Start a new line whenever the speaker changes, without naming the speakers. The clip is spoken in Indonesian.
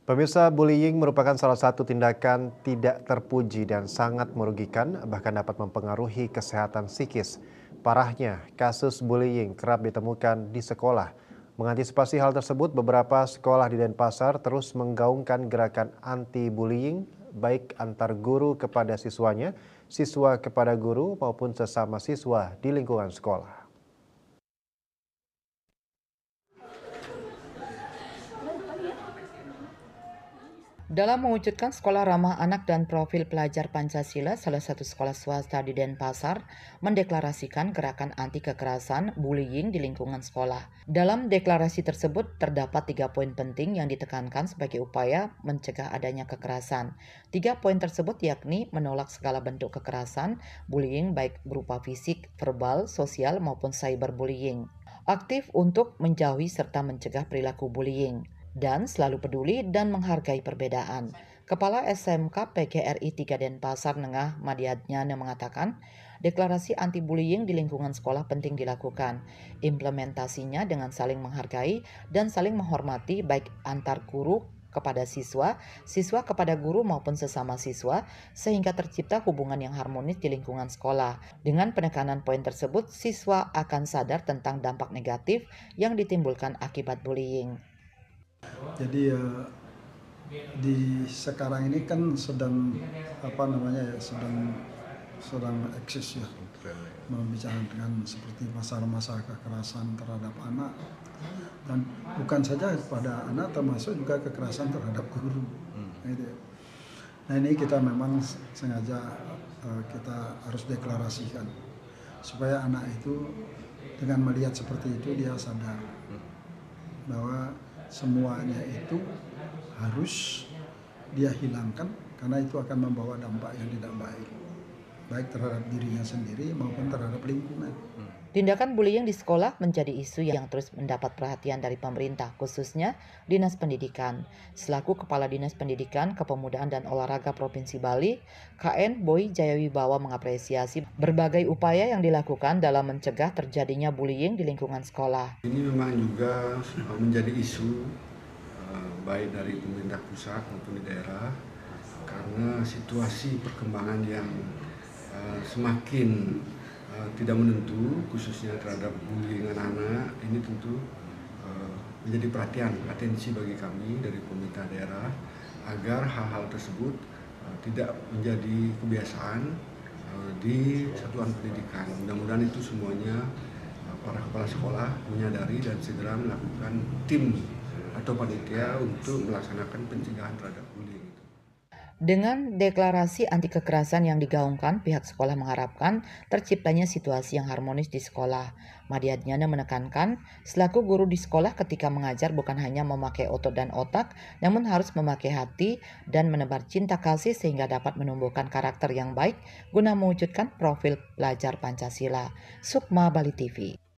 Pemirsa, bullying merupakan salah satu tindakan tidak terpuji dan sangat merugikan, bahkan dapat mempengaruhi kesehatan psikis. Parahnya, kasus bullying kerap ditemukan di sekolah. Mengantisipasi hal tersebut, beberapa sekolah di Denpasar terus menggaungkan gerakan anti-bullying, baik antar guru kepada siswanya, siswa kepada guru, maupun sesama siswa di lingkungan sekolah.
Dalam mewujudkan sekolah ramah anak dan profil pelajar Pancasila, salah satu sekolah swasta di Denpasar mendeklarasikan gerakan anti kekerasan bullying di lingkungan sekolah. Dalam deklarasi tersebut terdapat 3 poin penting yang ditekankan sebagai upaya mencegah adanya kekerasan. 3 poin tersebut yakni menolak segala bentuk kekerasan, bullying baik berupa fisik, verbal, sosial maupun cyberbullying. Aktif untuk menjauhi serta mencegah perilaku bullying dan selalu peduli dan menghargai perbedaan. Kepala SMK PGRI 3 Denpasar Nengah Madiadnyana mengatakan, deklarasi anti-bullying di lingkungan sekolah penting dilakukan. Implementasinya dengan saling menghargai dan saling menghormati baik antar guru kepada siswa, siswa kepada guru maupun sesama siswa, sehingga tercipta hubungan yang harmonis di lingkungan sekolah. Dengan penekanan poin tersebut, siswa akan sadar tentang dampak negatif yang ditimbulkan akibat bullying.
Jadi di sekarang ini kan sedang sedang eksis ya, membicarakan seperti masalah-masalah kekerasan terhadap anak, dan bukan saja pada anak, termasuk juga kekerasan terhadap guru. Gitu ya. Nah ini kita memang sengaja kita harus deklarasikan supaya anak itu dengan melihat seperti itu dia sadar bahwa semuanya itu harus dia hilangkan, karena itu akan membawa dampak yang tidak baik terhadap dirinya sendiri maupun terhadap lingkungan.
Tindakan bullying di sekolah menjadi isu yang terus mendapat perhatian dari pemerintah, khususnya Dinas Pendidikan. Selaku Kepala Dinas Pendidikan, Kepemudaan dan Olahraga Provinsi Bali, KN Boy Jayawibawa mengapresiasi berbagai upaya yang dilakukan dalam mencegah terjadinya bullying di lingkungan sekolah.
Ini memang juga menjadi isu baik dari pemerintah pusat maupun di daerah, karena situasi perkembangan yang semakin tidak menentu, khususnya terhadap bullying anak-anak, ini tentu menjadi atensi bagi kami dari pemerintah daerah, agar hal-hal tersebut tidak menjadi kebiasaan di satuan pendidikan. Mudah-mudahan itu semuanya para kepala sekolah menyadari dan segera melakukan tim atau panitia untuk melaksanakan pencegahan terhadap bullying.
Dengan deklarasi anti kekerasan yang digaungkan, pihak sekolah mengharapkan terciptanya situasi yang harmonis di sekolah. Madiadnyana menekankan, selaku guru di sekolah ketika mengajar bukan hanya memakai otot dan otak, namun harus memakai hati dan menebar cinta kasih sehingga dapat menumbuhkan karakter yang baik guna mewujudkan profil pelajar Pancasila. Sukma Bali TV.